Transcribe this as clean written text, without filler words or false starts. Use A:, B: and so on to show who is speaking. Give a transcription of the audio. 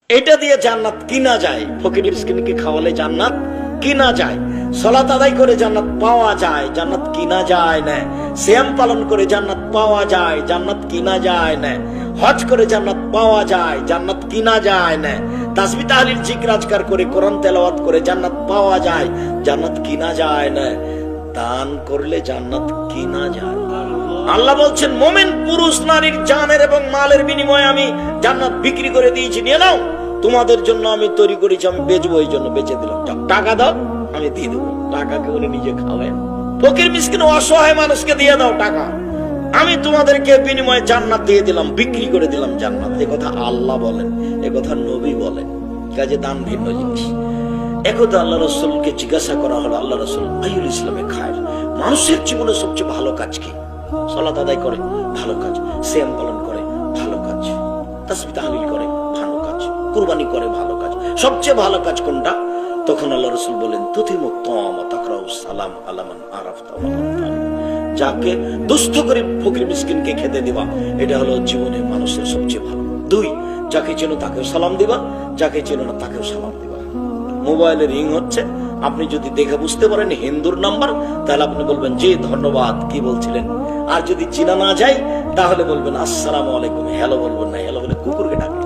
A: এটা দিয়ে জান্নাত কিনা যায়। ফকির মিসকিনকে খাওয়ালে জান্নাত কিনা যায়। সালাত আদায় করে জান্নাত পাওয়া যায়, জান্নাত কিনা যায় না। সিয়াম পালন করে জান্নাত পাওয়া যায়, জান্নাত কিনা যায় না। হজ করে জান্নাত পাওয়া যায়, জান্নাত কিনা যায় না। তাসবিহ তাহলিল জিকির আজকার করে কোরআন তেলাওয়াত করে জান্নাত পাওয়া যায়, জান্নাত কিনা যায় না। দান করলে জান্নাত কিনা যায়। আল্লাহ বলছেন মুমিন পুরুষ নারীর জানের এবং মালের বিনিময়ে আমি জান্নাত বিক্রি করে দিয়েছি, নিয়ে নাও। তোমাদের জন্য আমি তৈরি করেছি, আমি বেচবো, এই জন্য বেচে দিলাম। টাকা দাও, আমি দিয়ে দেবো। টাকাকে উনি নিজে খাওয়েন। ফকির মিসকিন অসহায় মানুষকে দিয়ে দাও টাকা, আমি তোমাদেরকে বিনিময়ে জান্নাত দিয়ে দিলাম, বিক্রি করে দিলাম জান্নাত। এ কথা আল্লাহ বলেন, এ কথা নবী বলেন। কাজে দান ভিন্ন জিনিস। একদা আল্লাহ রাসূলকে জিজ্ঞাসা করা হলো, আল্লাহ রাসূল আইয়ুল ইসলামে খায়, মানুষের জীবনে সবচেয়ে ভালো কাজ কি? সালাত আদায় করে ভালো কাজ, সিয়াম পালন করে ভালো কাজ, তাসবিহ তাহলিল করে ভালো কাজ, কুরবানি করে ভালো কাজ, সবচেয়ে ভালো কাজ কোনটা? তখন আল্লাহ রাসূল বলেন তুতিমু তাআমা তাকরাউ সালাম আলা মান আরাফতা ওয়া মান তারিক। যাকে দুস্থ করে ফকির মিসকিনকে খেতে দিবা, এটা হলো জীবনে মানুষের সবচেয়ে ভালো। দুই, যাকে চেনো তাকেও সালাম দিবা, যাকে চেনো না তাকেও সালাম দিবা। মোবাইলে রিং হচ্ছে, আপনি যদি দেখে বুঝতে পারেন হিন্দুর নাম্বার, তাহলে আপনি বলবেন জি ধন্যবাদ, কি বলছিলেন। আর যদি চিনা না যায় তাহলে বলবেন আসসালামু আলাইকুম, হ্যালো বলবেন না, হ্যালো বলে কুকুরকে ডাকবেন।